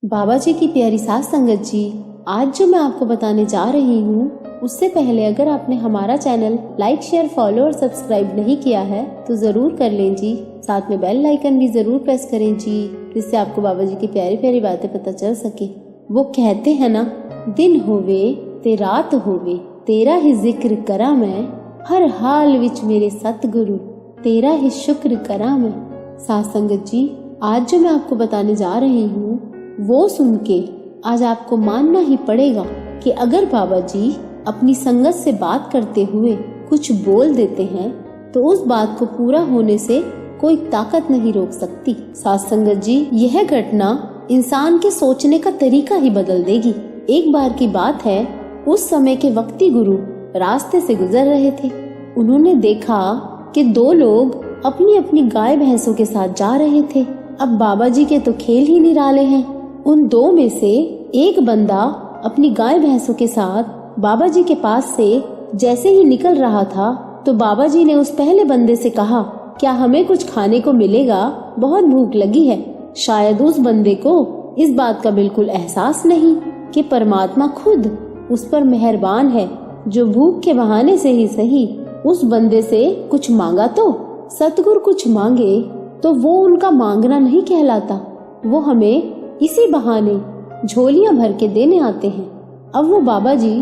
बाबा जी की प्यारी सास संगत जी, आज जो मैं आपको बताने जा रही हूँ उससे पहले अगर आपने हमारा चैनल लाइक शेयर फॉलो और सब्सक्राइब नहीं किया है तो जरूर कर लें जी। साथ में बेल आइकन भी जरूर प्रेस करें जी, जिससे आपको बाबा जी की प्यारी प्यारी बातें पता चल सके। वो कहते हैं ना, दिन होवे ते रात होवे तेरा ही जिक्र करा मैं, हर हाल विच मेरे सतगुरु तेरा ही शुक्र करा मैं। सास संगत जी, आज जो मैं आपको बताने जा रही हूँ वो सुन के आज आपको मानना ही पड़ेगा कि अगर बाबा जी अपनी संगत से बात करते हुए कुछ बोल देते हैं तो उस बात को पूरा होने से कोई ताकत नहीं रोक सकती। साथ संगत जी, यह घटना इंसान के सोचने का तरीका ही बदल देगी। एक बार की बात है, उस समय के वक्ती गुरु रास्ते से गुजर रहे थे। उन्होंने देखा कि दो लोग अपनी अपनी गाय भैंसों के साथ जा रहे थे। अब बाबा जी के तो खेल ही निराले हैं। उन दो में से एक बंदा अपनी गाय भैंसों के साथ बाबा जी के पास से जैसे ही निकल रहा था तो बाबा जी ने उस पहले बंदे से कहा, क्या हमें कुछ खाने को मिलेगा? बहुत भूख लगी है। शायद उस बंदे को इस बात का बिल्कुल एहसास नहीं कि परमात्मा खुद उस पर मेहरबान है, जो भूख के बहाने से ही सही उस बंदे से कुछ मांगा। तो सतगुरु कुछ मांगे तो वो उनका मांगना नहीं कहलाता, वो हमें इसी बहाने झोलियां भर के देने आते हैं। अब वो बाबा जी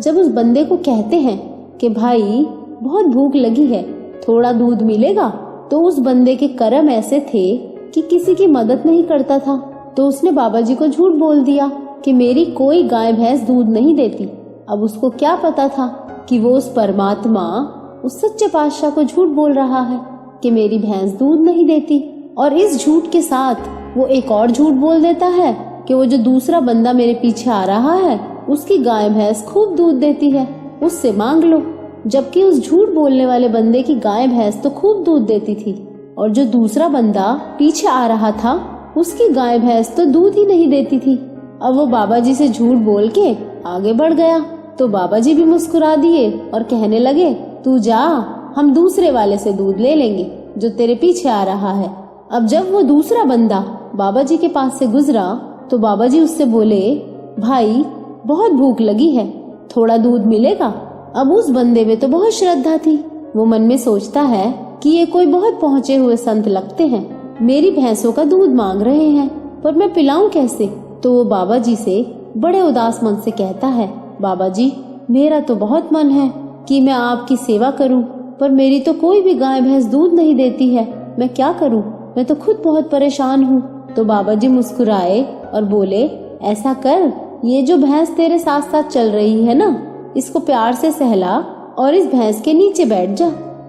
जब उस बंदे को कहते हैं कि भाई बहुत भूख लगी है, थोड़ा दूध मिलेगा, तो उस बंदे के कर्म ऐसे थे कि किसी की मदद नहीं करता था। तो उसने बाबा जी को झूठ बोल दिया कि मेरी कोई गाय भैंस दूध नहीं देती। अब उसको क्या पता था कि वो उस परमात्मा, उस सच्चे पातशाह को झूठ बोल रहा है कि मेरी भैंस दूध नहीं देती। और इस झूठ के साथ वो एक और झूठ बोल देता है कि वो जो दूसरा बंदा मेरे पीछे आ रहा है उसकी गाय भैंस खूब दूध देती है, उससे मांग लो। जबकि उस झूठ बोलने वाले बंदे की गाय भैंस तो खूब दूध देती थी और जो दूसरा बंदा पीछे आ रहा था उसकी गाय भैंस तो दूध ही नहीं देती थी। अब वो बाबा जी से झूठ बोल के आगे बढ़ गया तो बाबा जी भी मुस्कुरा दिए और कहने लगे, तू जा, हम दूसरे वाले से दूध ले लेंगे जो तेरे पीछे आ रहा है। अब जब वो दूसरा बंदा बाबा जी के पास से गुजरा तो बाबा जी उससे बोले, भाई बहुत भूख लगी है, थोड़ा दूध मिलेगा? अब उस बंदे में तो बहुत श्रद्धा थी। वो मन में सोचता है कि ये कोई बहुत पहुँचे हुए संत लगते हैं, मेरी भैंसों का दूध मांग रहे हैं, पर मैं पिलाऊं कैसे? तो वो बाबा जी से बड़े उदास मन से कहता है, बाबा जी मेरा तो बहुत मन है कि मैं आपकी सेवा करूं, पर मेरी तो कोई भी गाय भैंस दूध नहीं देती है, मैं क्या करूं? मैं तो खुद बहुत परेशान हूँ। तो बाबा जी मुस्कुराए और बोले, ऐसा कर, ये जो भैंस तेरे साथ साथ चल रही है ना, इसको प्यार से सहला और इस भैंस के नीचे बैठ जा।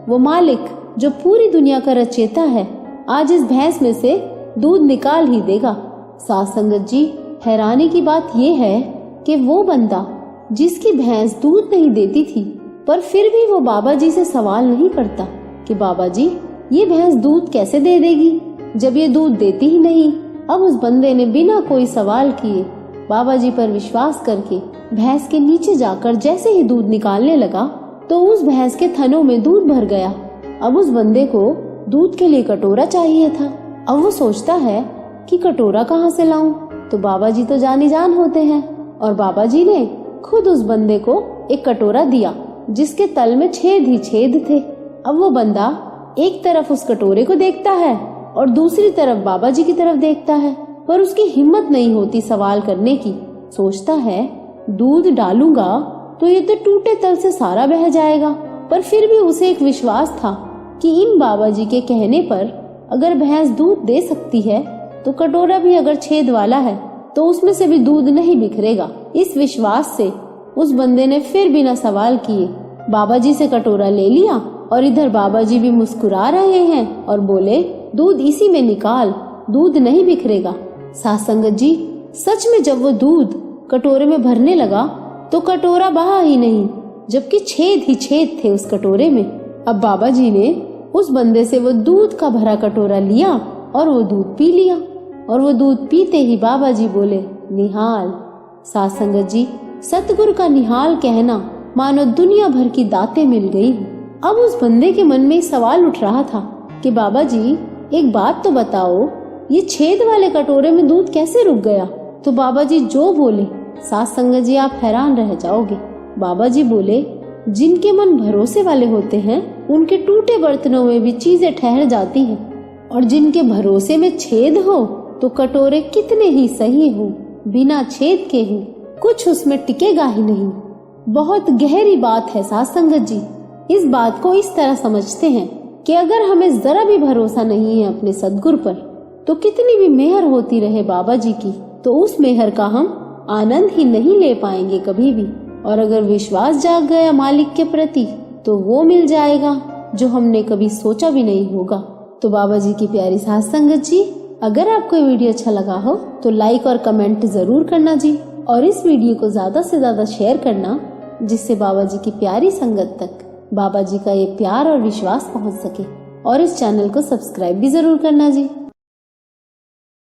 वो मालिक जो पूरी दुनिया का रचयिता है आज इस भैंस में से दूध निकाल ही देगा। साथ संगत जी, हैरानी की बात ये है कि वो बंदा जिसकी भैंस दूध नहीं देती थी, पर फिर भी वो बाबा जी से सवाल नहीं करता कि बाबा जी ये भैंस दूध कैसे दे देगी जब ये दूध देती ही नहीं। अब उस बंदे ने बिना कोई सवाल किए बाबा जी पर विश्वास करके भैंस के नीचे जाकर जैसे ही दूध निकालने लगा तो उस भैंस के थनों में दूध भर गया। अब उस बंदे को दूध के लिए कटोरा चाहिए था। अब वो सोचता है कि कटोरा कहाँ से लाऊं? तो बाबा जी तो जानी जान होते हैं और बाबा जी ने खुद उस बंदे को एक कटोरा दिया जिसके तल में छेद ही छेद थे। अब वो बंदा एक तरफ उस कटोरे को देखता है और दूसरी तरफ बाबा जी की तरफ देखता है, पर उसकी हिम्मत नहीं होती सवाल करने की। सोचता है दूध डालूंगा तो ये तो टूटे तल से सारा बह जाएगा, पर फिर भी उसे एक विश्वास था कि इन बाबा जी के कहने पर अगर भैंस दूध दे सकती है तो कटोरा भी अगर छेद वाला है तो उसमें से भी दूध नहीं बिखरेगा। इस विश्वास से उस बंदे ने फिर बिना सवाल किए बाबा जी से कटोरा ले लिया और इधर बाबा जी भी मुस्कुरा रहे हैं और बोले, दूध इसी में निकाल, दूध नहीं बिखरेगा। साथ संगत जी, सच में जब वो दूध कटोरे में भरने लगा तो कटोरा बहा ही नहीं, जबकि छेद ही छेद थे उस कटोरे में। अब बाबा जी ने उस बंदे से वो दूध का भरा कटोरा लिया और वो दूध पी लिया और वो दूध पीते ही बाबा जी बोले, निहाल। साथ संगत जी, सतगुरु का निहाल कहना मानो दुनिया भर की दातें मिल गई। अब उस बंदे के मन में सवाल उठ रहा था कि बाबा जी एक बात तो बताओ, ये छेद वाले कटोरे में दूध कैसे रुक गया? तो बाबा जी जो बोले साथ संगत जी आप हैरान रह जाओगे। बाबा जी बोले, जिनके मन भरोसे वाले होते हैं उनके टूटे बर्तनों में भी चीजें ठहर जाती हैं, और जिनके भरोसे में छेद हो तो कटोरे कितने ही सही हो, बिना छेद के ही कुछ उसमें टिकेगा ही नहीं। बहुत गहरी बात है साथ संगत जी। इस बात को इस तरह समझते हैं कि अगर हमें जरा भी भरोसा नहीं है अपने सद्गुरु पर, तो कितनी भी मेहर होती रहे बाबा जी की, तो उस मेहर का हम आनंद ही नहीं ले पाएंगे कभी भी। और अगर विश्वास जाग गया मालिक के प्रति, तो वो मिल जाएगा जो हमने कभी सोचा भी नहीं होगा। तो बाबा जी की प्यारी साथ संगत जी, अगर आपको ये वीडियो अच्छा लगा हो तो लाइक और कमेंट जरूर करना जी, और इस वीडियो को ज्यादा से ज्यादा शेयर करना, जिससे बाबा जी की प्यारी संगत तक बाबा जी का ये प्यार और विश्वास पहुंच सके। और इस चैनल को सब्सक्राइब भी जरूर करना जी।